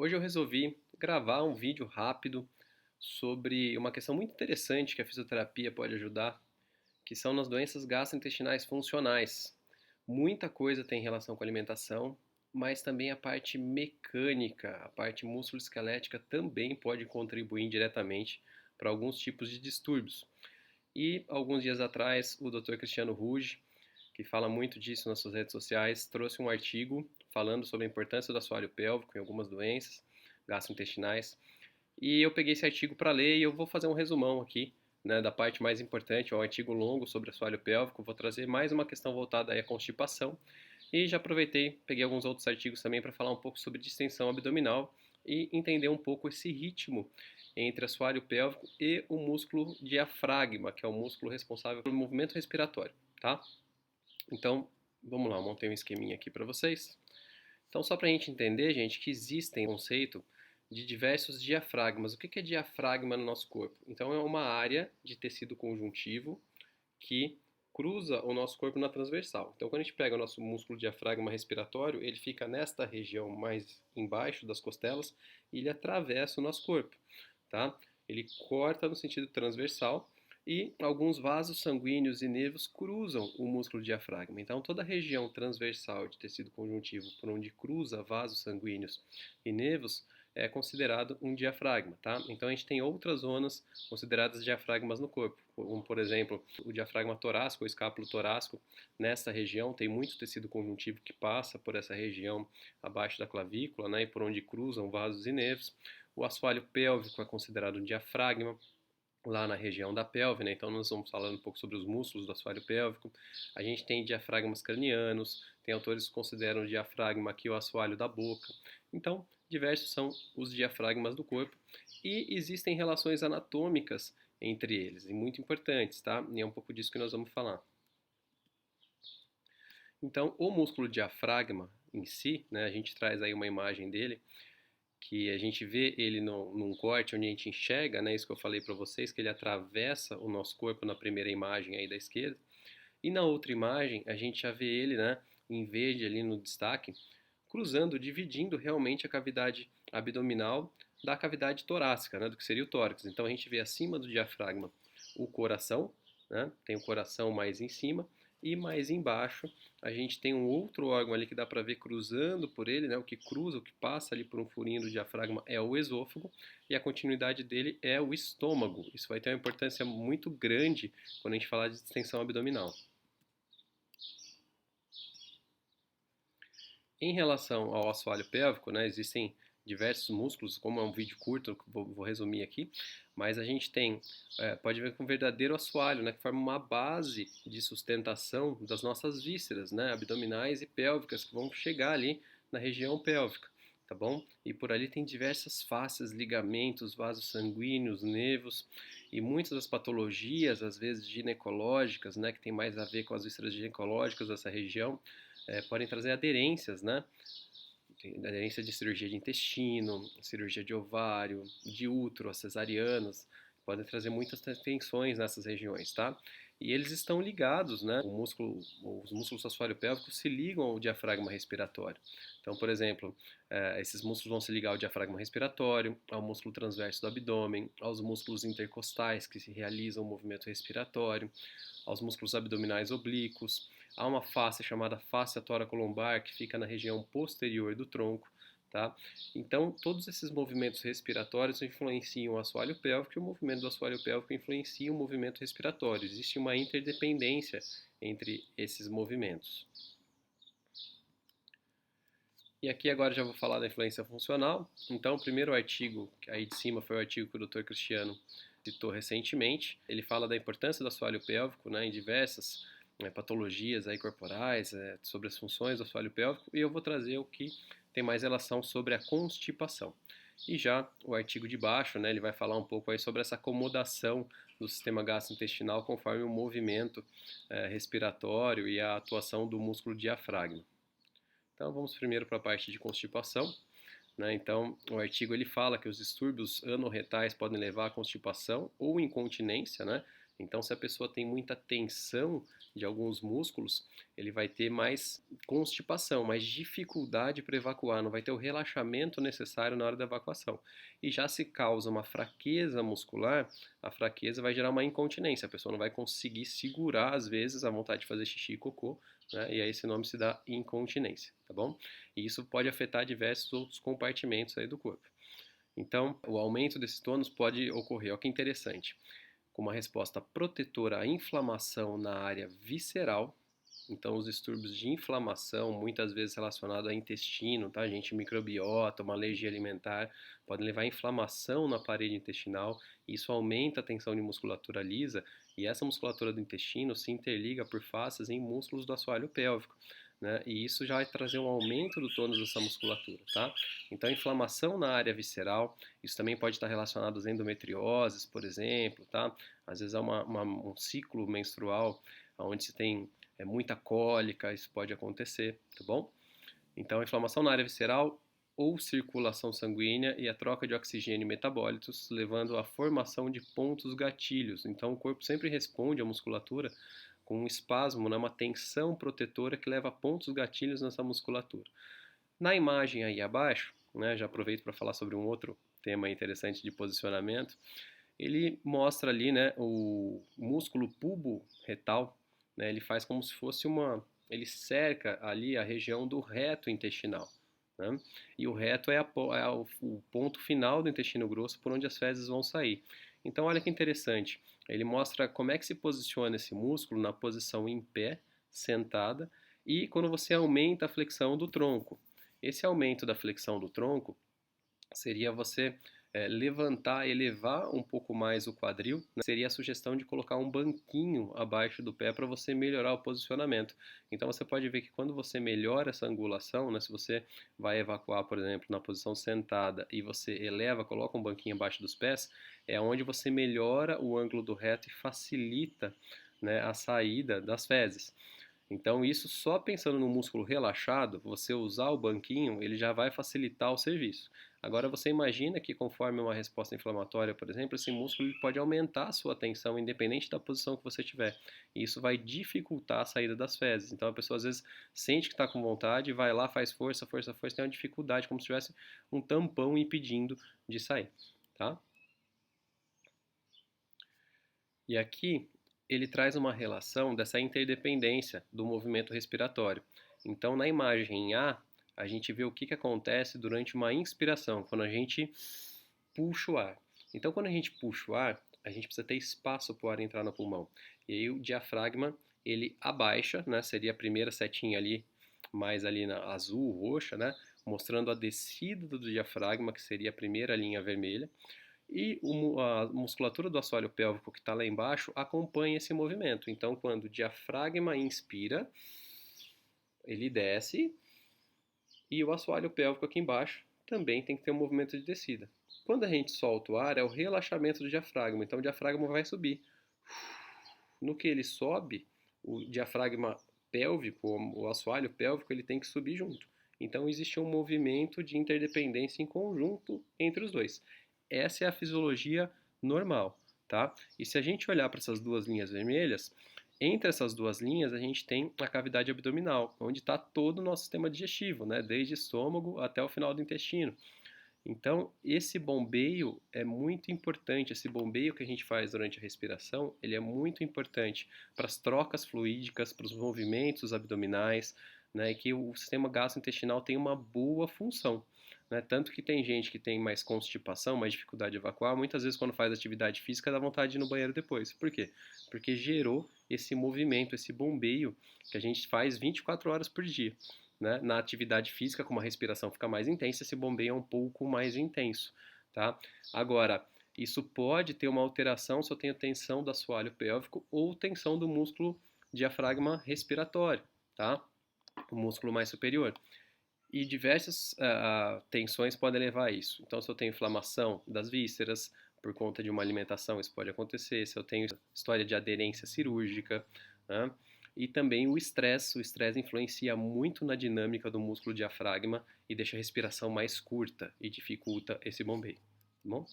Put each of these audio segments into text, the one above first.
Hoje eu resolvi gravar um vídeo rápido sobre uma questão muito interessante que a fisioterapia pode ajudar, que são nas doenças gastrointestinais funcionais. Muita coisa tem relação com alimentação, mas também a parte mecânica, a parte músculo-esquelética também pode contribuir diretamente para alguns tipos de distúrbios. E alguns dias atrás, o Dr. Cristiano Ruge, que fala muito disso nas suas redes sociais, trouxe um artigo falando sobre a importância do assoalho pélvico em algumas doenças gastrointestinais. E eu peguei esse artigo para ler e eu vou fazer um resumão aqui, né, da parte mais importante. É um artigo longo sobre assoalho pélvico. Vou trazer mais uma questão voltada aí à constipação. E já aproveitei, peguei alguns outros artigos também para falar um pouco sobre distensão abdominal e entender um pouco esse ritmo entre assoalho pélvico e o músculo diafragma, que é o músculo responsável pelo movimento respiratório, tá? Então, vamos lá, eu montei um esqueminha aqui para vocês. Então, só para a gente entender, gente, que existem um conceito de diversos diafragmas. O que é diafragma no nosso corpo? Então, é uma área de tecido conjuntivo que cruza o nosso corpo na transversal. Então, quando a gente pega o nosso músculo diafragma respiratório, ele fica nesta região mais embaixo das costelas e ele atravessa o nosso corpo, tá? Ele corta no sentido transversal e alguns vasos sanguíneos e nervos cruzam o músculo diafragma. Então, toda a região transversal de tecido conjuntivo por onde cruza vasos sanguíneos e nervos é considerado um diafragma, tá? Então, a gente tem outras zonas consideradas diafragmas no corpo, como, por exemplo, o diafragma torácico ou escápulo torácico. Nessa região tem muito tecido conjuntivo que passa por essa região abaixo da clavícula, né, e por onde cruzam vasos e nervos. O assoalho pélvico é considerado um diafragma lá na região da pelve, né? Então nós vamos falando um pouco sobre os músculos do assoalho pélvico. A gente tem diafragmas cranianos, tem autores que consideram o diafragma aqui o assoalho da boca. Então, diversos são os diafragmas do corpo e existem relações anatômicas entre eles, e muito importantes, tá? E é um pouco disso que nós vamos falar. Então, o músculo diafragma em si, né, a gente traz aí uma imagem dele, que a gente vê ele num corte onde a gente enxerga, né, isso que eu falei para vocês, que ele atravessa o nosso corpo na primeira imagem aí da esquerda, e na outra imagem a gente já vê ele, né, em verde ali no destaque, cruzando, dividindo realmente a cavidade abdominal da cavidade torácica, né, do que seria o tórax. Então a gente vê acima do diafragma o coração, né, tem o coração mais em cima, e mais embaixo a gente tem um outro órgão ali que dá para ver cruzando por ele, né, o que cruza, o que passa ali por um furinho do diafragma é o esôfago, e a continuidade dele é o estômago. Isso vai ter uma importância muito grande quando a gente falar de distensão abdominal. Em relação ao assoalho pélvico, né, existem diversos músculos, como é um vídeo curto, vou resumir aqui, mas a gente tem, pode ver que um verdadeiro assoalho, né, que forma uma base de sustentação das nossas vísceras, né, abdominais e pélvicas, que vão chegar ali na região pélvica, tá bom? E por ali tem diversas faces, ligamentos, vasos sanguíneos, nervos, e muitas das patologias, às vezes ginecológicas, né, que tem mais a ver com as vísceras ginecológicas dessa região, podem trazer aderências, né? Aderência de cirurgia de intestino, cirurgia de ovário, de útero, as cesarianas, podem trazer muitas tensões nessas regiões, tá? E eles estão ligados, né? Os músculos do assoalho pélvico se ligam ao diafragma respiratório. Então, por exemplo, esses músculos vão se ligar ao diafragma respiratório, ao músculo transverso do abdômen, aos músculos intercostais que se realizam o movimento respiratório, aos músculos abdominais oblíquos. Há uma face chamada face tóraco-lombar que fica na região posterior do tronco, tá? Então, todos esses movimentos respiratórios influenciam o assoalho pélvico e o movimento do assoalho pélvico influencia o movimento respiratório. Existe uma interdependência entre esses movimentos. E aqui agora já vou falar da influência funcional. Então, o primeiro artigo, que aí de cima foi o artigo que o Dr. Cristiano citou recentemente. Ele fala da importância do assoalho pélvico, né, em diversas patologias aí corporais, sobre as funções do assoalho pélvico, e eu vou trazer o que tem mais relação sobre a constipação. E já o artigo de baixo, né, ele vai falar um pouco aí sobre essa acomodação do sistema gastrointestinal conforme o movimento respiratório e a atuação do músculo diafragma. Então vamos primeiro para a parte de constipação. Né? Então o artigo ele fala que os distúrbios anorretais podem levar à constipação ou incontinência, né? Então, se a pessoa tem muita tensão de alguns músculos, ele vai ter mais constipação, mais dificuldade para evacuar, não vai ter o relaxamento necessário na hora da evacuação. E já se causa uma fraqueza muscular, a fraqueza vai gerar uma incontinência, a pessoa não vai conseguir segurar, às vezes, a vontade de fazer xixi e cocô, né? E aí esse nome se dá incontinência, tá bom? E isso pode afetar diversos outros compartimentos aí do corpo. Então, o aumento desses tônus pode ocorrer, olha que interessante, com uma resposta protetora à inflamação na área visceral. Então, os distúrbios de inflamação, muitas vezes relacionados ao intestino, tá, gente? Microbiota, uma alergia alimentar, podem levar a inflamação na parede intestinal. Isso aumenta a tensão de musculatura lisa e essa musculatura do intestino se interliga por fascias em músculos do assoalho pélvico. Né? E isso já vai trazer um aumento do tônus dessa musculatura, tá? Então, inflamação na área visceral, isso também pode estar relacionado às endometrioses, por exemplo, tá? Às vezes há um ciclo menstrual onde se tem muita cólica, isso pode acontecer, tá bom? Então, inflamação na área visceral ou circulação sanguínea e a troca de oxigênio e metabólitos, levando à formação de pontos gatilhos. Então, o corpo sempre responde à musculatura com um espasmo, né, uma tensão protetora que leva a pontos gatilhos nessa musculatura. Na imagem aí abaixo, né, já aproveito para falar sobre um outro tema interessante de posicionamento, ele mostra ali, né, o músculo pubo-retal, né, ele faz como se fosse ele cerca ali a região do reto intestinal. Né? E o reto é o ponto final do intestino grosso por onde as fezes vão sair. Então, olha que interessante. Ele mostra como é que se posiciona esse músculo na posição em pé, sentada, e quando você aumenta a flexão do tronco. Esse aumento da flexão do tronco seria você levantar, elevar um pouco mais o quadril, né? Seria a sugestão de colocar um banquinho abaixo do pé para você melhorar o posicionamento. Então você pode ver que quando você melhora essa angulação, né, se você vai evacuar, por exemplo, na posição sentada e você eleva, coloca um banquinho abaixo dos pés, é onde você melhora o ângulo do reto e facilita, né, a saída das fezes. Então, isso só pensando no músculo relaxado, você usar o banquinho, ele já vai facilitar o serviço. Agora, você imagina que conforme uma resposta inflamatória, por exemplo, esse músculo ele pode aumentar a sua tensão, independente da posição que você tiver. E isso vai dificultar a saída das fezes. Então, a pessoa às vezes sente que está com vontade, vai lá, faz força, força, força, tem uma dificuldade, como se tivesse um tampão impedindo de sair. Tá? E aqui ele traz uma relação dessa interdependência do movimento respiratório. Então, na imagem A, a gente vê o que acontece durante uma inspiração, quando a gente puxa o ar. Então, quando a gente puxa o ar, a gente precisa ter espaço para o ar entrar no pulmão. E aí o diafragma, ele abaixa, né? Seria a primeira setinha ali, mais ali na azul, roxa, né? Mostrando a descida do diafragma, que seria a primeira linha vermelha. E a musculatura do assoalho pélvico que está lá embaixo acompanha esse movimento. Então, quando o diafragma inspira, ele desce e o assoalho pélvico aqui embaixo também tem que ter um movimento de descida. Quando a gente solta o ar, é o relaxamento do diafragma. Então, o diafragma vai subir. No que ele sobe, o diafragma pélvico, o assoalho pélvico, ele tem que subir junto. Então, existe um movimento de interdependência em conjunto entre os dois. Essa é a fisiologia normal, tá? E se a gente olhar para essas duas linhas vermelhas, entre essas duas linhas a gente tem a cavidade abdominal, onde está todo o nosso sistema digestivo, né? Desde estômago até o final do intestino. Então, esse bombeio é muito importante. Esse bombeio que a gente faz durante a respiração, ele é muito importante para as trocas fluídicas, para os movimentos abdominais, né, e que o sistema gastrointestinal tem uma boa função. Né? Tanto que tem gente que tem mais constipação, mais dificuldade de evacuar, muitas vezes quando faz atividade física dá vontade de ir no banheiro depois. Por quê? Porque gerou esse movimento, esse bombeio que a gente faz 24 horas por dia. Né? Na atividade física, como a respiração fica mais intensa, esse bombeio é um pouco mais intenso. Tá? Agora, isso pode ter uma alteração se eu tenho tensão do assoalho pélvico ou tensão do músculo diafragma respiratório, tá? O músculo mais superior. E diversas tensões podem levar a isso. Então, se eu tenho inflamação das vísceras por conta de uma alimentação, isso pode acontecer. Se eu tenho história de aderência cirúrgica, né? E também o estresse influencia muito na dinâmica do músculo diafragma e deixa a respiração mais curta e dificulta esse bombeio, tá bom?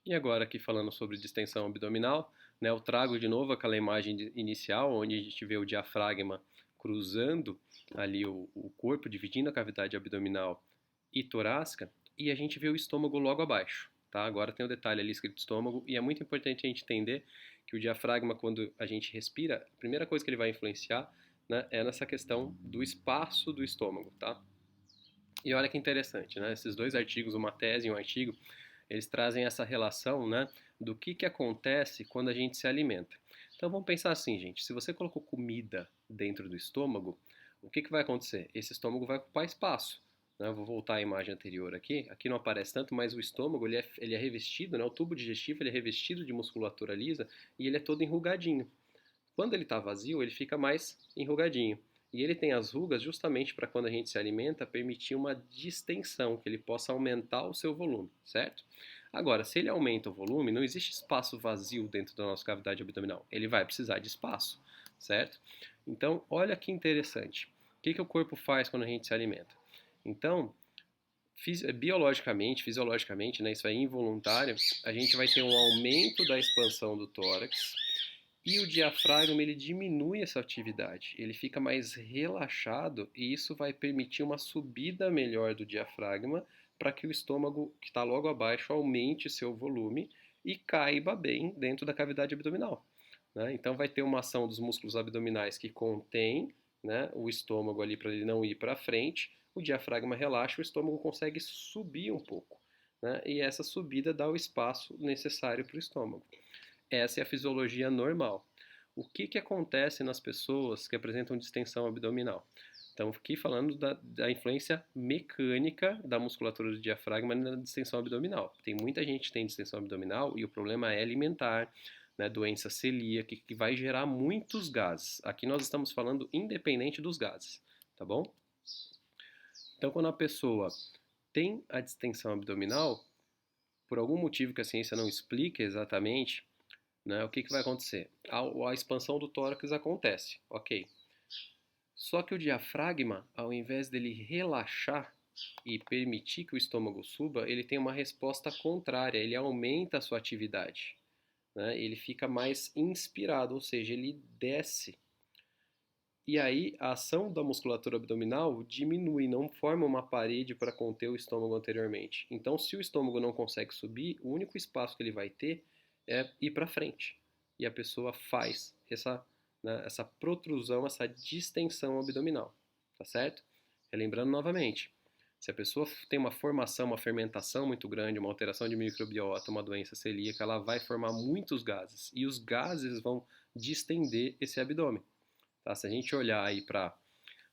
E agora aqui falando sobre distensão abdominal, né, eu trago de novo aquela imagem inicial, onde a gente vê o diafragma cruzando ali o corpo, dividindo a cavidade abdominal e torácica, e a gente vê o estômago logo abaixo. Tá? Agora tem o detalhe ali escrito estômago, e é muito importante a gente entender que o diafragma, quando a gente respira, a primeira coisa que ele vai influenciar, né, é nessa questão do espaço do estômago. Tá? E olha que interessante, né? Esses dois artigos, uma tese e um artigo, eles trazem essa relação, né, do que acontece quando a gente se alimenta. Então vamos pensar assim, gente, se você colocou comida dentro do estômago, o que vai acontecer? Esse estômago vai ocupar espaço. Né? Eu vou voltar à imagem anterior aqui não aparece tanto, mas o estômago ele é revestido, né, o tubo digestivo ele é revestido de musculatura lisa e ele é todo enrugadinho. Quando ele está vazio, ele fica mais enrugadinho. E ele tem as rugas justamente para quando a gente se alimenta permitir uma distensão, que ele possa aumentar o seu volume, certo? Agora, se ele aumenta o volume, não existe espaço vazio dentro da nossa cavidade abdominal. Ele vai precisar de espaço, certo? Então, olha que interessante. O que o corpo faz quando a gente se alimenta? Então, biologicamente, fisiologicamente, né, isso é involuntário, a gente vai ter um aumento da expansão do tórax e o diafragma ele diminui essa atividade, ele fica mais relaxado e isso vai permitir uma subida melhor do diafragma para que o estômago que está logo abaixo aumente seu volume e caiba bem dentro da cavidade abdominal. Né? Então vai ter uma ação dos músculos abdominais que contém, né, o estômago ali para ele não ir para frente, o diafragma relaxa, o estômago consegue subir um pouco. Né? E essa subida dá o espaço necessário para o estômago. Essa é a fisiologia normal. O que acontece nas pessoas que apresentam distensão abdominal? Então, aqui falando da influência mecânica da musculatura do diafragma na distensão abdominal. Tem muita gente que tem distensão abdominal e o problema é alimentar, né, doença celíaca, que vai gerar muitos gases. Aqui nós estamos falando independente dos gases, tá bom? Então, quando a pessoa tem a distensão abdominal, por algum motivo que a ciência não explica exatamente, né, o que vai acontecer? A expansão do tórax acontece, ok. Só que o diafragma, ao invés dele relaxar e permitir que o estômago suba, ele tem uma resposta contrária, ele aumenta a sua atividade. Né, ele fica mais inspirado, ou seja, ele desce. E aí a ação da musculatura abdominal diminui, não forma uma parede para conter o estômago anteriormente. Então, se o estômago não consegue subir, o único espaço que ele vai ter é ir para frente. E a pessoa faz essa, né, essa protrusão, essa distensão abdominal. Tá certo? Relembrando novamente, se a pessoa tem uma formação, uma fermentação muito grande, uma alteração de microbiota, uma doença celíaca, ela vai formar muitos gases. E os gases vão distender esse abdômen. Tá? Se a gente olhar aí para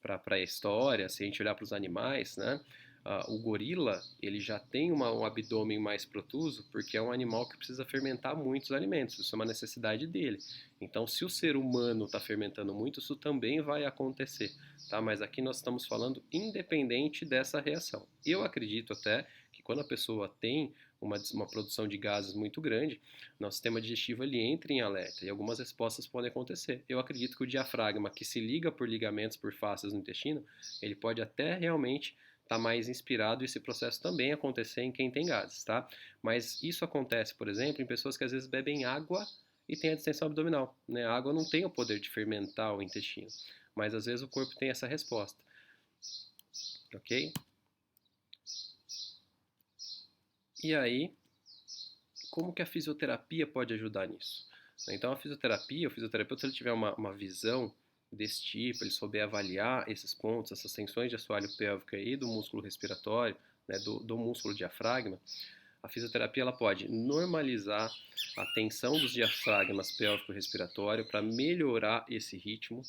a história, se a gente olhar para os animais, né, o gorila ele já tem um abdômen mais protuso porque é um animal que precisa fermentar muitos alimentos, isso é uma necessidade dele. Então, se o ser humano está fermentando muito, isso também vai acontecer. Tá? Mas aqui nós estamos falando independente dessa reação. Eu acredito até que quando a pessoa tem uma produção de gases muito grande, nosso sistema digestivo ele entra em alerta e algumas respostas podem acontecer. Eu acredito que o diafragma, que se liga por ligamentos, por fáscias no intestino, ele pode até realmente estar mais inspirado e esse processo também acontecer em quem tem gases, tá? Mas isso acontece, por exemplo, em pessoas que às vezes bebem água e têm a distensão abdominal, né? A água não tem o poder de fermentar o intestino, mas às vezes o corpo tem essa resposta, ok? E aí, como que a fisioterapia pode ajudar nisso? Então, a fisioterapia, o fisioterapeuta, se ele tiver uma visão desse tipo, ele souber avaliar esses pontos, essas tensões de assoalho pélvico e do músculo respiratório, né, do músculo diafragma, a fisioterapia ela pode normalizar a tensão dos diafragmas pélvico-respiratório para melhorar esse ritmo,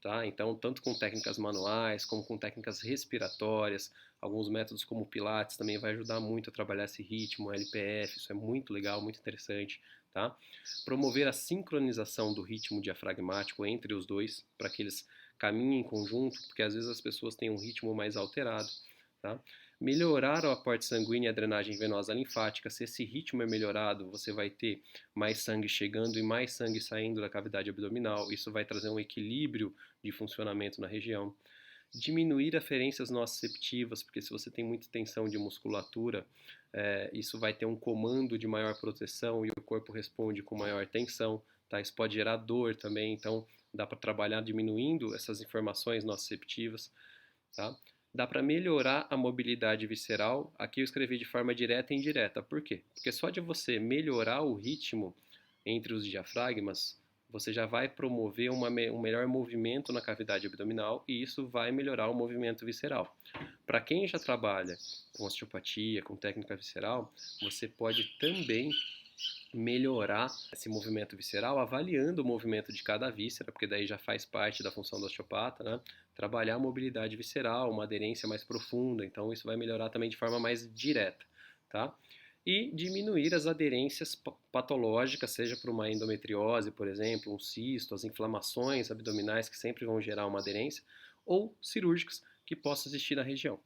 tá? Então, tanto com técnicas manuais como com técnicas respiratórias, alguns métodos como o Pilates também vai ajudar muito a trabalhar esse ritmo, LPF, isso é muito legal, muito interessante, tá? Promover a sincronização do ritmo diafragmático entre os dois, para que eles caminhem em conjunto, porque às vezes as pessoas têm um ritmo mais alterado, tá? Melhorar o aporte sanguíneo e a drenagem venosa linfática. Se esse ritmo é melhorado, você vai ter mais sangue chegando e mais sangue saindo da cavidade abdominal. Isso vai trazer um equilíbrio de funcionamento na região. Diminuir aferências nociceptivas, porque se você tem muita tensão de musculatura, isso vai ter um comando de maior proteção e o corpo responde com maior tensão, tá? Isso pode gerar dor também, então dá para trabalhar diminuindo essas informações nociceptivas, tá? Dá para melhorar a mobilidade visceral. Aqui eu escrevi de forma direta e indireta. Por quê? Porque só de você melhorar o ritmo entre os diafragmas, você já vai promover um melhor movimento na cavidade abdominal e isso vai melhorar o movimento visceral. Para quem já trabalha com osteopatia, com técnica visceral, você pode também melhorar esse movimento visceral avaliando o movimento de cada víscera, porque daí já faz parte da função do osteopata, né? Trabalhar a mobilidade visceral, uma aderência mais profunda, então isso vai melhorar também de forma mais direta, tá? E diminuir as aderências patológicas, seja por uma endometriose, por exemplo, um cisto, as inflamações abdominais que sempre vão gerar uma aderência, ou cirúrgicas que possam existir na região.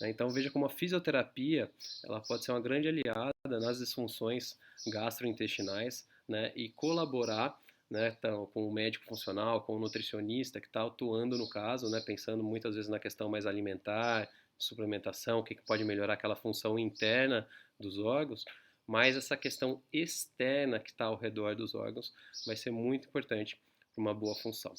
Então veja como a fisioterapia ela pode ser uma grande aliada nas disfunções gastrointestinais, né, e colaborar, né, então, com o médico funcional, com o nutricionista que está atuando no caso, né, pensando muitas vezes na questão mais alimentar, suplementação, o que pode melhorar aquela função interna dos órgãos, mas essa questão externa que está ao redor dos órgãos vai ser muito importante para uma boa função.